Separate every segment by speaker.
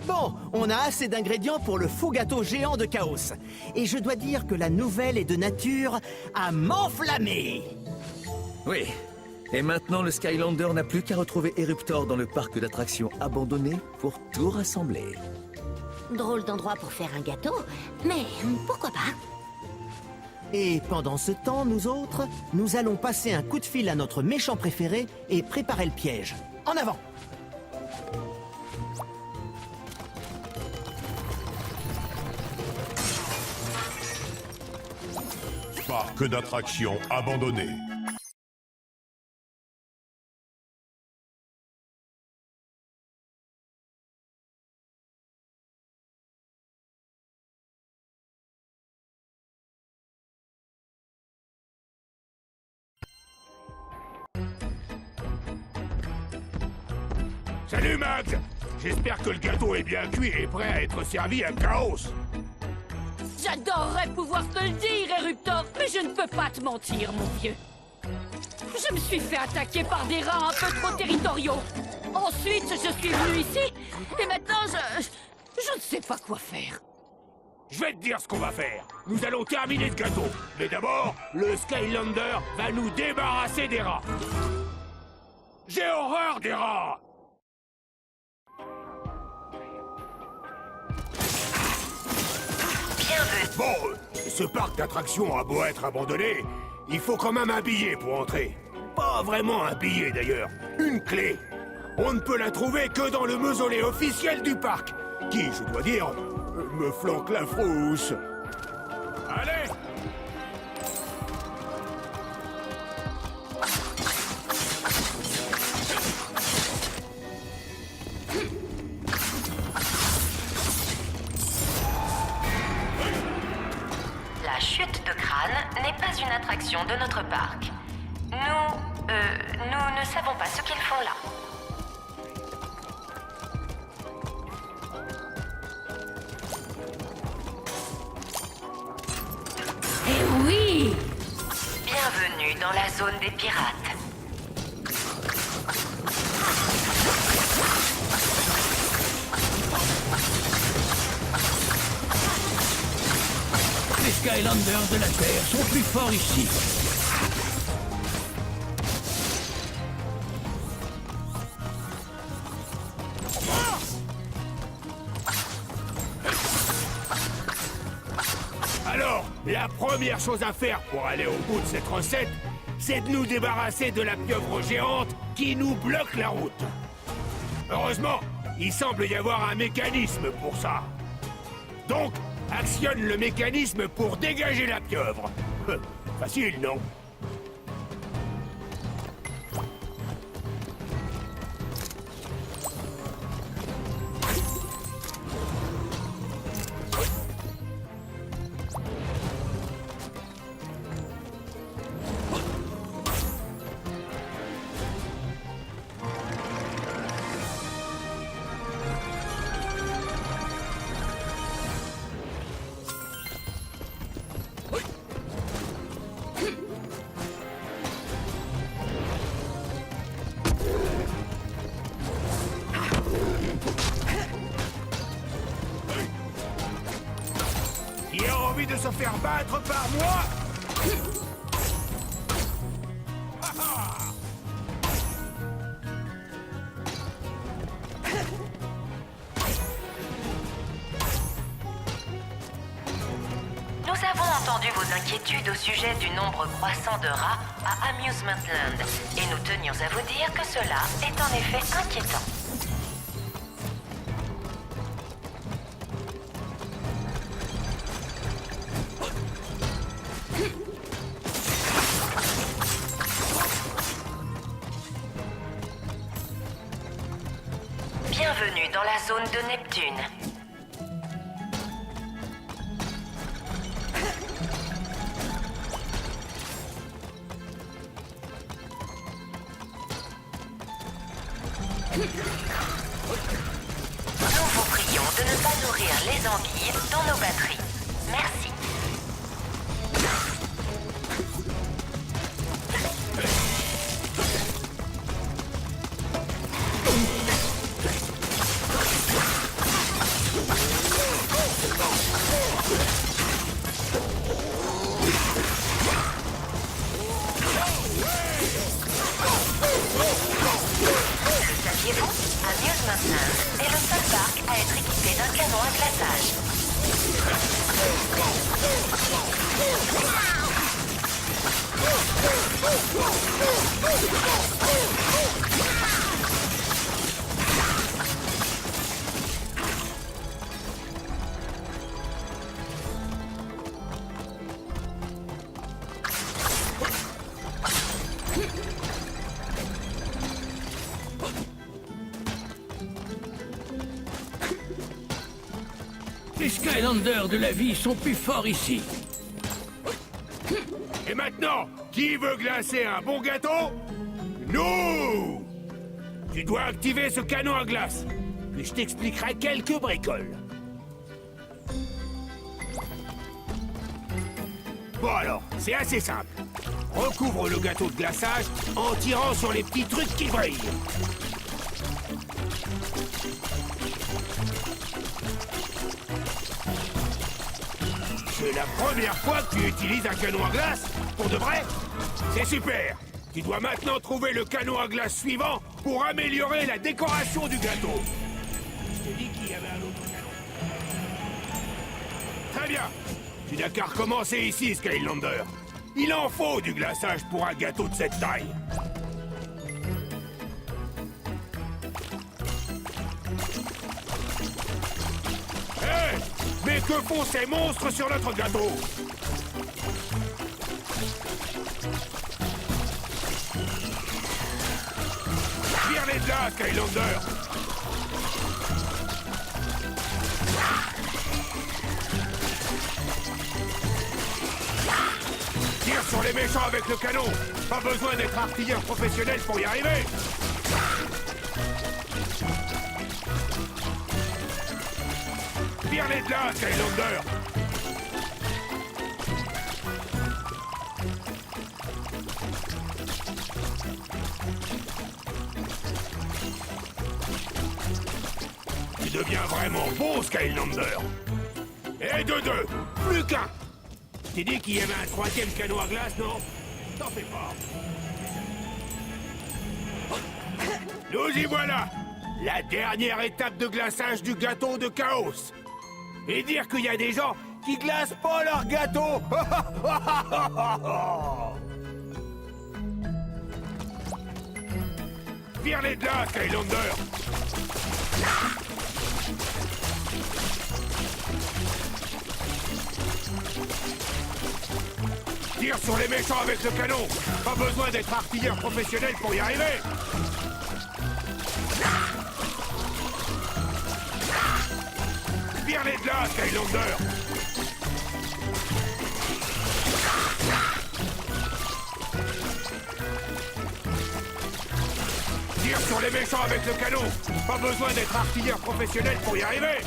Speaker 1: Bon, on a assez d'ingrédients pour le faux gâteau géant de Chaos. Et je dois dire que la nouvelle est de nature à m'enflammer.
Speaker 2: Oui. Et maintenant, le Skylander n'a plus qu'à retrouver Eruptor dans le parc d'attractions abandonné pour tout rassembler.
Speaker 3: Drôle d'endroit pour faire un gâteau, mais pourquoi pas?
Speaker 1: Et pendant ce temps, nous autres, nous allons passer un coup de fil à notre méchant préféré et préparer le piège. En avant!
Speaker 4: Parc d'attractions abandonné.
Speaker 5: Salut Max! J'espère que le gâteau est bien cuit et prêt à être servi à Chaos.
Speaker 6: J'adorerais pouvoir te le dire, Eruptor, mais je ne peux pas te mentir, mon vieux. Je me suis fait attaquer par des rats un peu trop territoriaux. Ensuite, je suis venu ici, et maintenant, je ne sais pas quoi faire.
Speaker 5: Je vais te dire ce qu'on va faire. Nous allons terminer ce gâteau. Mais d'abord, le Skylander va nous débarrasser des rats. J'ai horreur des rats! Bon, ce parc d'attractions a beau être abandonné, il faut quand même un billet pour entrer. Pas vraiment un billet d'ailleurs, une clé. On ne peut la trouver que dans le mausolée officiel du parc, qui, je dois dire, me flanque la frousse. Allez!
Speaker 7: La chute de crâne n'est pas une attraction de notre parc. Nous ne savons pas ce qu'ils font là.
Speaker 6: Eh oui!
Speaker 7: Bienvenue dans la zone des pirates.
Speaker 8: Les Skylanders de la Terre sont plus forts ici.
Speaker 5: Alors, la première chose à faire pour aller au bout de cette recette, c'est de nous débarrasser de la pieuvre géante qui nous bloque la route. Heureusement, il semble y avoir un mécanisme pour ça. Donc, actionne le mécanisme pour dégager la pieuvre. Facile, non? Qui a envie de se faire battre par moi?
Speaker 7: Nous avons entendu vos inquiétudes au sujet du nombre croissant de rats à Amusement Land, et nous tenions à vous dire que cela est en effet inquiétant. Bienvenue dans la zone de Neptune. Nous vous prions de ne pas nourrir les anguilles dans nos batteries. Merci. Saviez-vous? Amusement Land est le seul parc à être équipé d'un canon à glaçage.
Speaker 8: Les Skylanders de la vie sont plus forts ici.
Speaker 5: Et maintenant, qui veut glacer un bon gâteau? Nous! Tu dois activer ce canon à glace. Puis je t'expliquerai quelques bricoles. Bon alors, c'est assez simple. Recouvre le gâteau de glaçage en tirant sur les petits trucs qui brillent. C'est la première fois que tu utilises un canon à glace? Pour de vrai? C'est super! Tu dois maintenant trouver le canon à glace suivant pour améliorer la décoration du gâteau. Je t'ai dit qu'il y avait un autre canon. Très bien! Tu n'as qu'à recommencer ici, Skylander. Il en faut du glaçage pour un gâteau de cette taille. Hé! Mais que font ces monstres sur notre gâteau? Vire-les de là, Skylander! Tire sur les méchants avec le canon! Pas besoin d'être artilleur professionnel pour y arriver! Vire-les de là, Skylander! Tu deviens vraiment bon, Skylander! Et de deux! Plus qu'un! T'es dit qu'il y avait un troisième canon à glace, non? T'en fais pas! Nous y voilà! La dernière étape de glaçage du gâteau de Chaos! Et dire qu'il y a des gens qui glacent pas leur gâteau! Vire-les de là, Skylander! Tire sur les méchants avec le canon! Pas besoin d'être artilleur professionnel pour y arriver! Vire-les de là, Skylander! Tire sur les méchants avec le canon! Pas besoin d'être artilleur professionnel pour y arriver!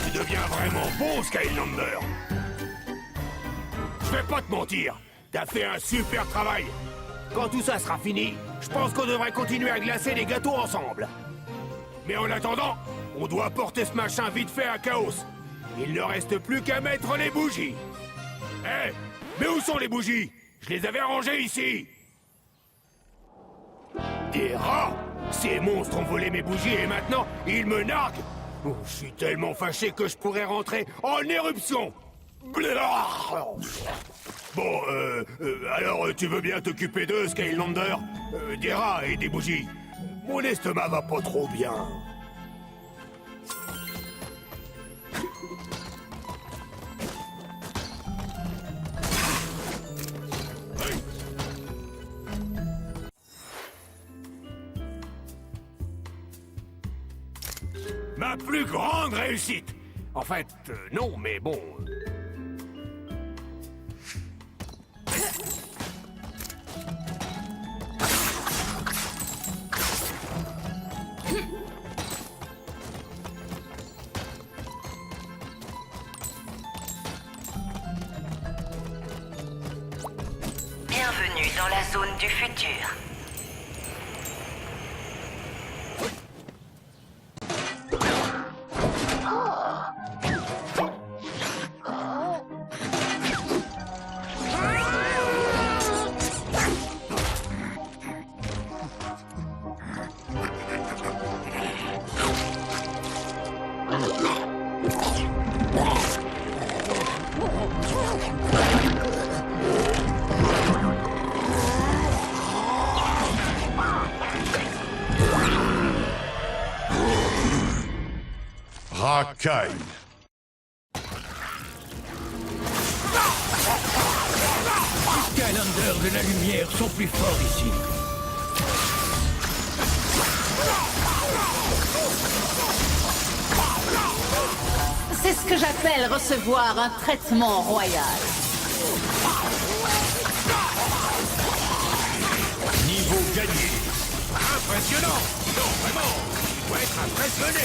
Speaker 5: Tu deviens vraiment bon, Skylander. Je vais pas te mentir, t'as fait un super travail. Quand tout ça sera fini, je pense qu'on devrait continuer à glacer les gâteaux ensemble. Mais en attendant, on doit porter ce machin vite fait à Chaos. Il ne reste plus qu'à mettre les bougies. Hé, mais où sont les bougies? Je les avais rangées ici. Des rats! Ces monstres ont volé mes bougies et maintenant, ils me narguent. Oh, je suis tellement fâché que je pourrais rentrer en éruption. Bon, alors tu veux bien t'occuper d'eux, Skylander? Des rats et des bougies. Mon estomac va pas trop bien. Ma plus grande réussite. En fait, non, mais bon...
Speaker 7: Bienvenue dans la zone du futur.
Speaker 4: Racaille.
Speaker 8: Les Skylanders de la lumière sont plus forts ici.
Speaker 9: C'est ce que j'appelle recevoir un traitement royal.
Speaker 5: Niveau gagné. Impressionnant. Non, vraiment. Tu dois être impressionné.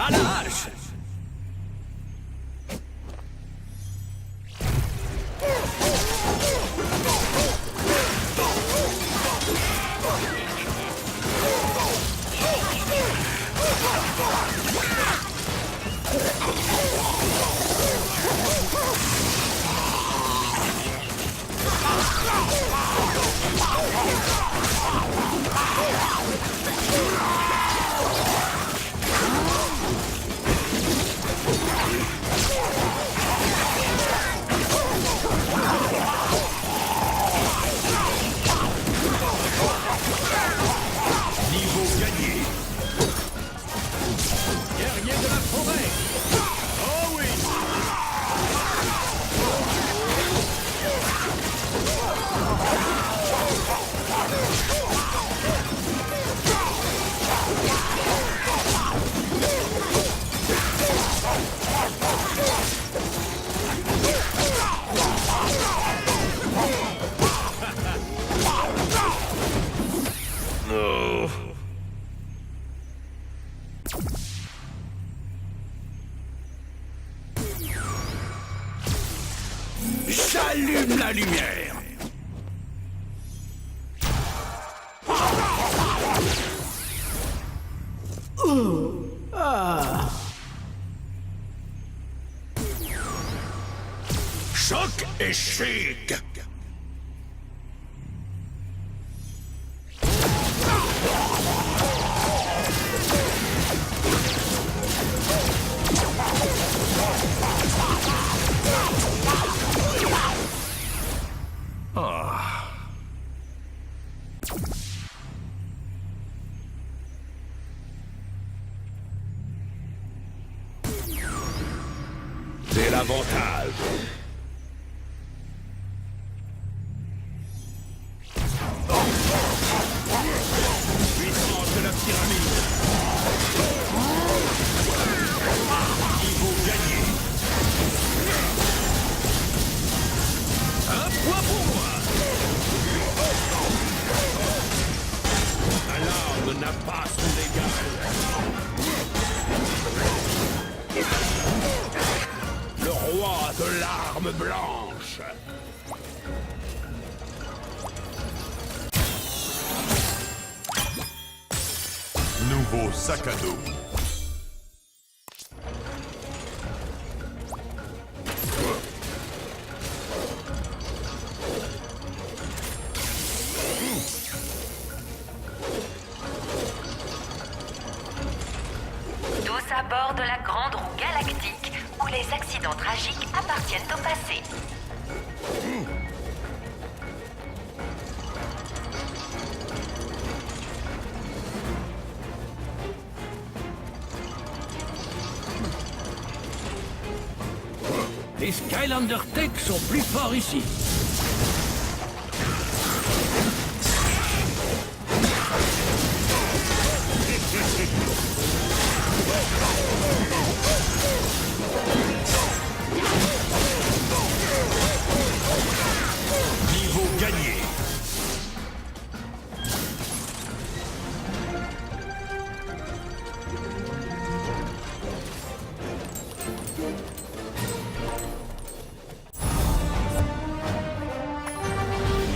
Speaker 2: À la hache!
Speaker 5: J'allume la lumière. Choc et chic. C'est l'avantage. Puissance de la pyramide. Niveau gagné.
Speaker 8: Un point pour moi.
Speaker 5: L'alarme n'a pas son égal. Le roi de l'arme blanche.
Speaker 4: Nouveau sac à dos.
Speaker 7: Tous à bord de la grande roue galactique où les accidents tragiques appartiennent au passé.
Speaker 8: Les Skylander Tech sont plus forts ici.
Speaker 5: Niveau gagné.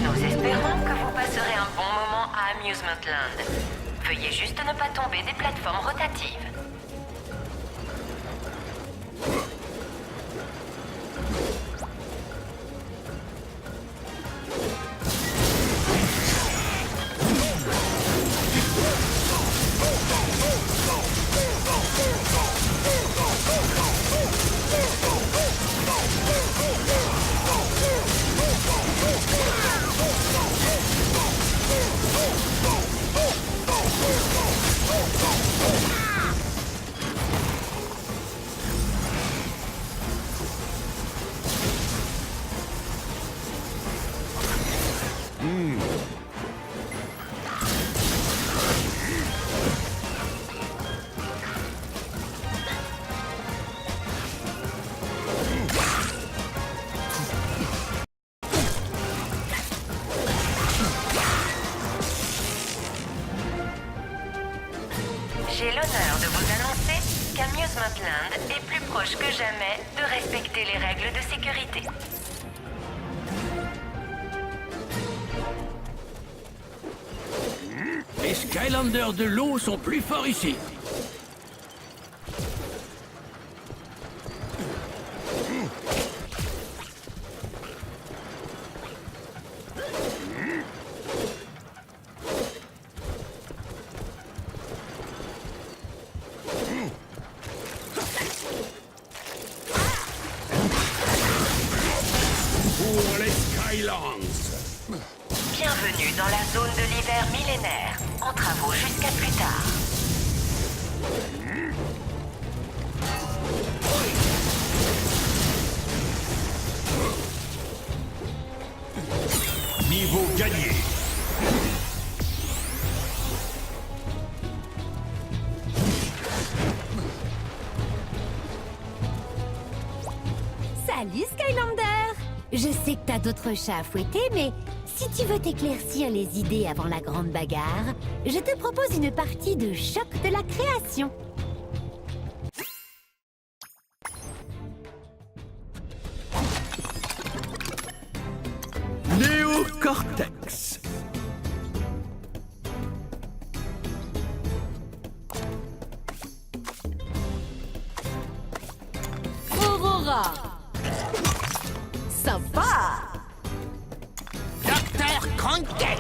Speaker 7: Nous espérons que vous passerez un bon moment à Amusement Land. Veuillez juste ne pas tomber des plateformes rotatives. J'ai l'honneur de vous annoncer qu'Amusement Land est plus proche que jamais de respecter les règles de sécurité.
Speaker 8: Les Skylanders de l'eau sont plus forts ici.
Speaker 5: Pour les Skylands.
Speaker 7: Bienvenue dans la zone de l'hiver millénaire, en travaux jusqu'à plus tard.
Speaker 5: Niveau gagné.
Speaker 3: Salut Skylander! Je sais que t'as d'autres chats à fouetter, mais si tu veux t'éclaircir les idées avant la grande bagarre, je te propose une partie de choc de la création.
Speaker 2: Néocortex.
Speaker 6: Aurora.
Speaker 9: Ça va!
Speaker 1: Docteur Cranket.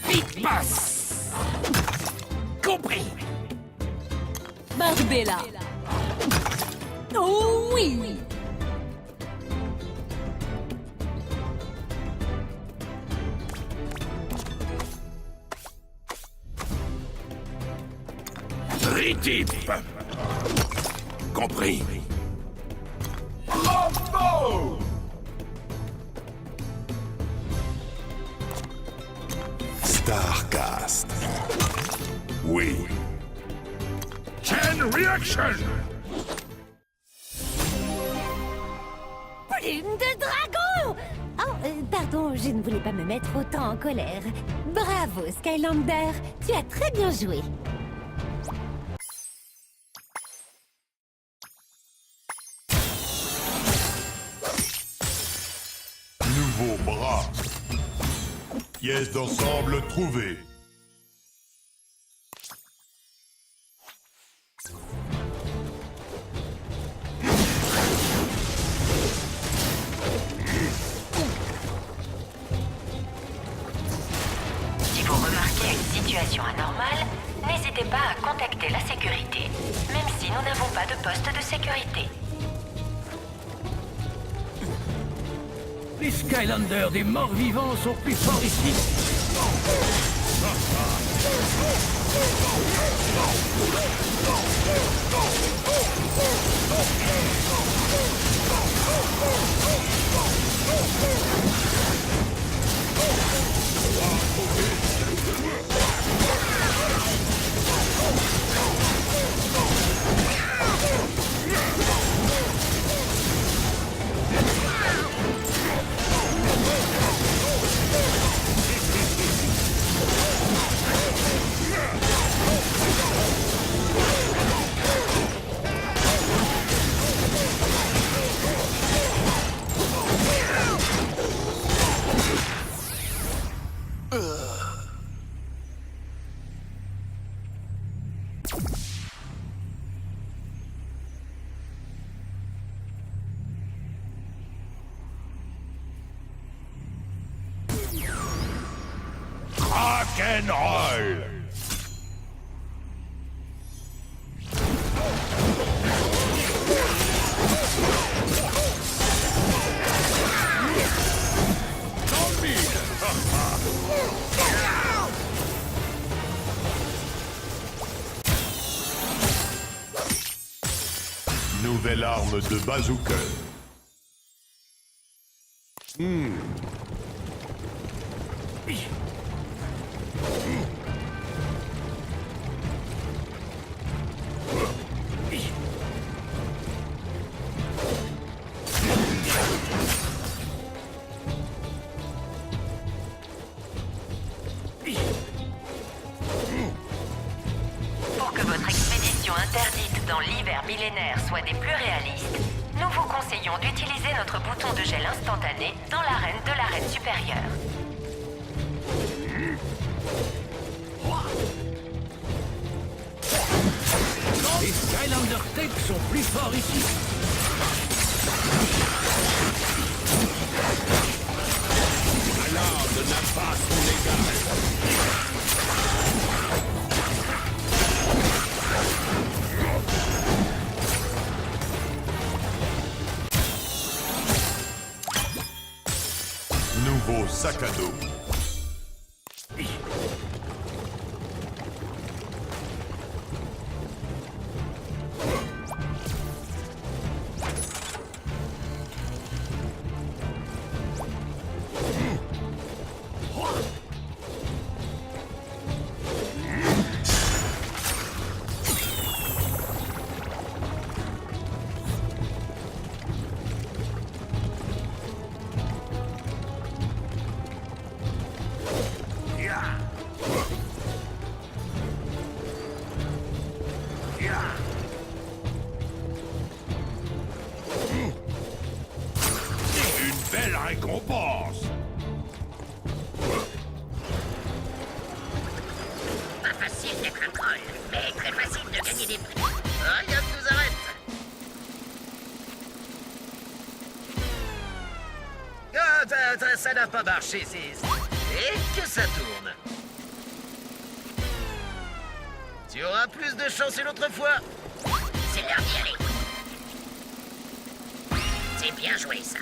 Speaker 5: Vite passe. Compris.
Speaker 6: Barbella. Oh oui!
Speaker 5: Tri-type. Compris.
Speaker 4: Starcast.
Speaker 5: Oui. Chain reaction.
Speaker 3: Plume de dragon! Oh, pardon, je ne voulais pas me mettre autant en colère. Bravo, Skylander, tu as très bien joué.
Speaker 4: Nouveau bras. Pièce d'ensemble trouvée.
Speaker 7: Si vous remarquez une situation anormale, n'hésitez pas à contacter la sécurité, même si nous n'avons pas de poste de sécurité.
Speaker 8: Les Skylanders des morts-vivants sont plus forts ici.
Speaker 5: Rock'n'roll.
Speaker 4: Nouvelle arme de bazooka.
Speaker 7: Pour que votre expédition interdite dans l'hiver millénaire soit des plus réalistes, nous vous conseillons d'utiliser notre bouton de gel instantané dans l'arène de l'arène supérieure.
Speaker 8: Les Skylander Tape sont plus forts ici.
Speaker 5: L'alarme n'a pas son égal.
Speaker 4: Nouveau sac à dos.
Speaker 5: Une belle récompense.
Speaker 10: Pas facile d'être un troll, mais très facile de gagner des prix. Rien ne nous arrête. Ah, ça n'a pas marché, Ziz. Et que ça tourne. Tu auras plus de chance une autre fois. C'est l'heure d'y aller. C'est bien joué, ça.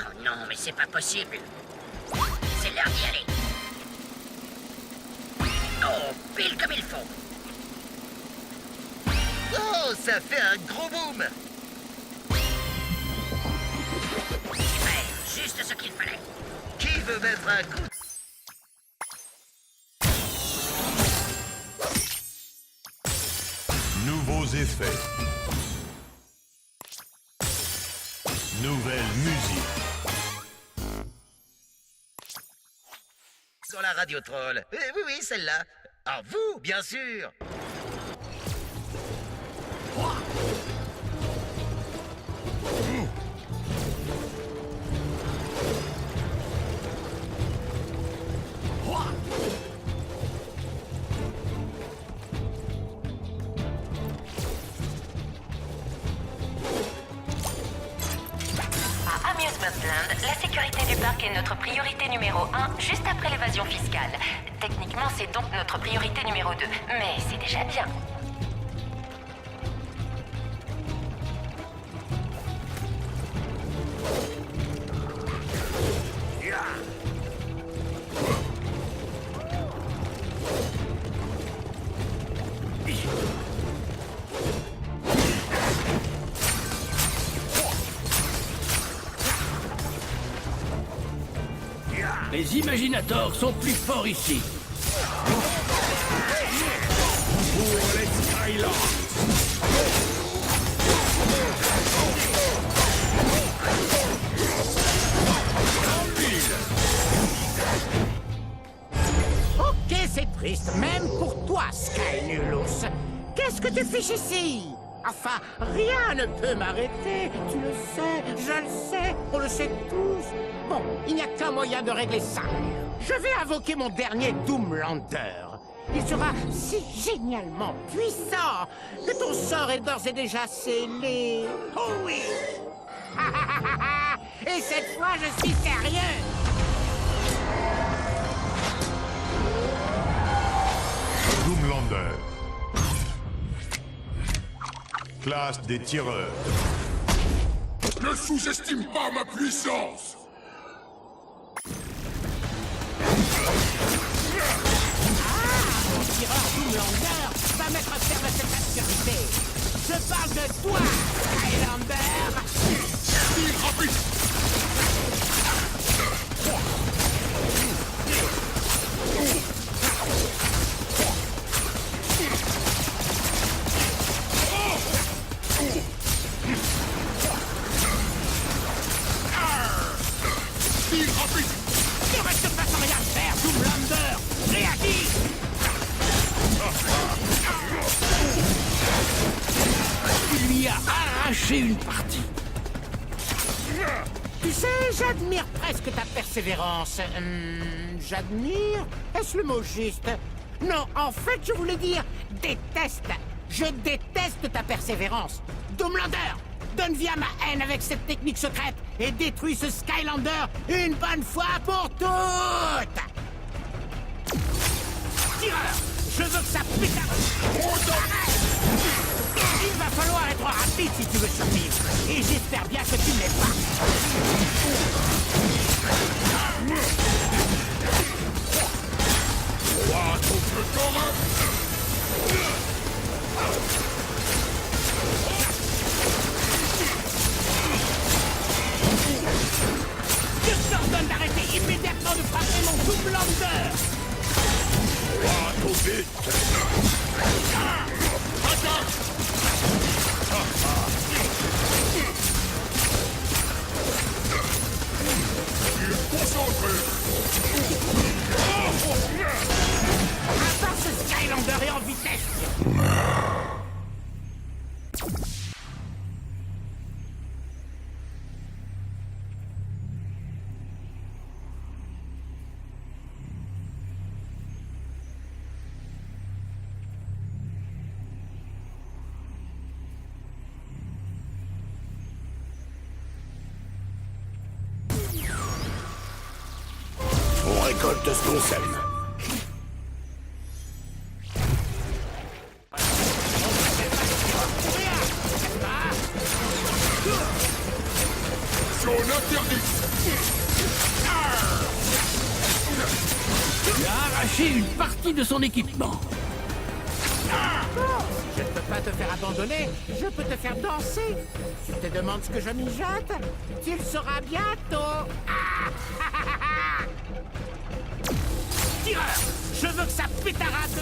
Speaker 10: Oh non, mais c'est pas possible. C'est l'heure d'y aller. Oh, pile comme il faut. Oh, ça fait un gros boom. Ouais, juste ce qu'il fallait. Qui veut mettre un coup?
Speaker 4: Nouveaux effets. Nouvelle musique.
Speaker 10: Sur la radio troll. Oui, oui, celle-là. Ah, vous, bien sûr.
Speaker 7: À Amusement Land, la sécurité du parc est notre priorité numéro 1, juste après l'évasion fiscale. Techniquement, c'est donc notre priorité numéro 2, mais c'est déjà bien.
Speaker 8: Les Imaginators sont plus forts ici.
Speaker 5: Pour les Skylands.
Speaker 11: Ok, c'est triste, même pour toi, Skynulus. Qu'est-ce que tu fiches ici? Enfin, rien ne peut m'arrêter. Tu le sais, je le sais, on le sait tous. Bon, il n'y a qu'un moyen de régler ça. Je vais invoquer mon dernier Doomlander. Il sera si génialement puissant que ton sort est d'ores et déjà scellé. Oh oui! Et cette fois, je suis sérieux.
Speaker 4: Doomlander. Classe des tireurs.
Speaker 5: Ne sous-estime pas ma puissance.
Speaker 11: Tireur Doomlander va mettre un terme à cette absurdité. Je parle de toi, Highlander.
Speaker 5: Style rapide. Style rapide.
Speaker 11: Ne reste pas sans rien faire, Doomlander. Réagis.
Speaker 8: Il lui a arraché une partie.
Speaker 11: Tu sais, j'admire presque ta persévérance. J'admire? Est-ce le mot juste? Non, en fait, je voulais dire déteste. Je déteste ta persévérance. Doomlander, donne vie à ma haine avec cette technique secrète et détruis ce Skylander une bonne fois pour toutes. Tireur, je veux que ça pète à... Il va falloir être rapide si tu veux survivre. Et j'espère bien que tu ne l'es pas. Je t'ordonne d'arrêter immédiatement de frapper mon Doomlander.
Speaker 5: Trop vite.
Speaker 11: À part ce Skylander est en vitesse.
Speaker 5: On récolte ce qu'on sème. Zone interdite.
Speaker 8: Tu as arraché une partie de son équipement.
Speaker 11: Je ne peux pas te faire abandonner, je peux te faire danser. Tu te demandes ce que je mijote? Tu le sauras bientôt. Tireur, je veux que ça pétarade de...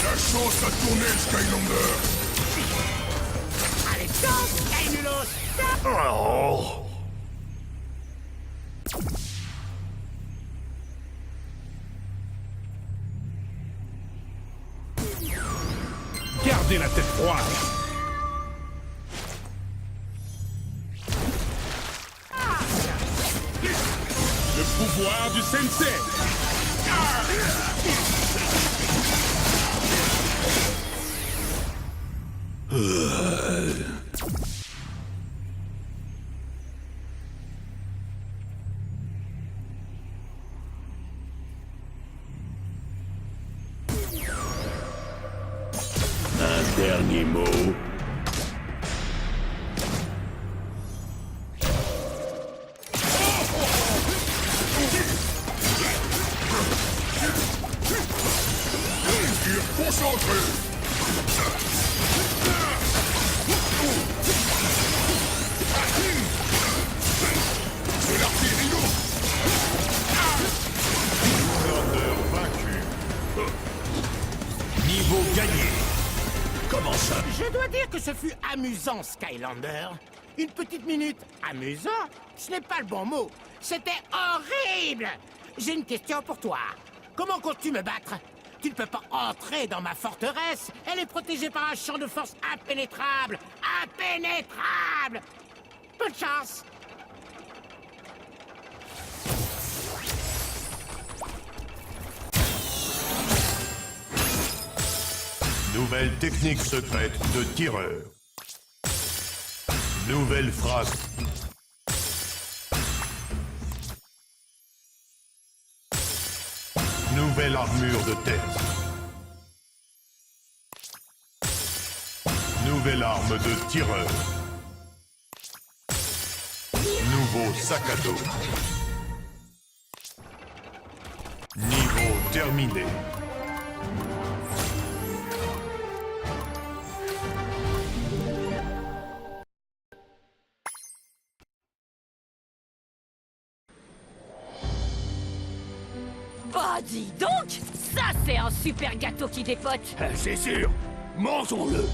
Speaker 5: La chance a tourné, Skylander.
Speaker 11: Allez, danse, Skynulos.
Speaker 5: Oh. Gardez la tête froide. Le pouvoir du sensei.
Speaker 8: Un dernier mot.
Speaker 5: Concentré. C'est l'artillerie.
Speaker 4: Lander vaincu.
Speaker 5: Niveau gagné. Comment ça?
Speaker 11: Je dois dire que ce fut amusant, Skylander. Une petite minute. Amusant? Ce n'est pas le bon mot. C'était horrible. J'ai une question pour toi. Comment comptes-tu me battre? Tu ne peux pas entrer dans ma forteresse. Elle est protégée par un champ de force impénétrable. Impénétrable! Bonne chance.
Speaker 4: Nouvelle technique secrète de tireur. Nouvelle phrase. Nouvelle armure de tête. Nouvelle arme de tireur. Nouveau sac à dos. Niveau terminé.
Speaker 6: Bah dis donc, ça c'est un super gâteau qui dépote.
Speaker 5: C'est sûr. Mangeons-le.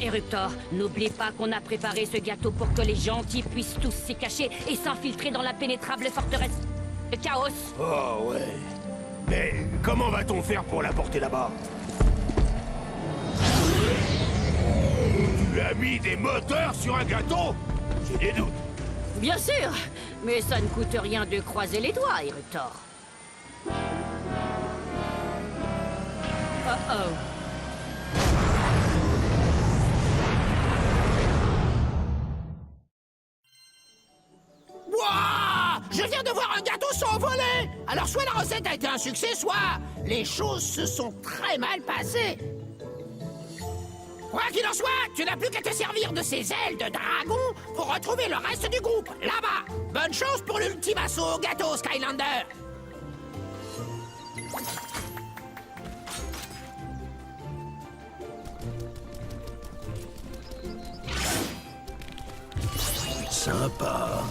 Speaker 6: Eruptor, n'oublie pas qu'on a préparé ce gâteau pour que les gentils puissent tous s'y cacher et s'infiltrer dans l'impénétrable forteresse de Chaos.
Speaker 5: Oh ouais. Mais comment va-t-on faire pour l'apporter là-bas? Tu as mis des moteurs sur un gâteau? J'ai des doutes.
Speaker 6: Bien sûr, mais ça ne coûte rien de croiser les doigts, Eruptor. Oh.
Speaker 11: Wouah! Je viens de voir un gâteau s'envoler! Alors soit la recette a été un succès, soit les choses se sont très mal passées. Quoi qu'il en soit, tu n'as plus qu'à te servir de ces ailes de dragon pour retrouver le reste du groupe, là-bas. Bonne chance pour l'ultime assaut au gâteau, Skylander!
Speaker 8: Sympa.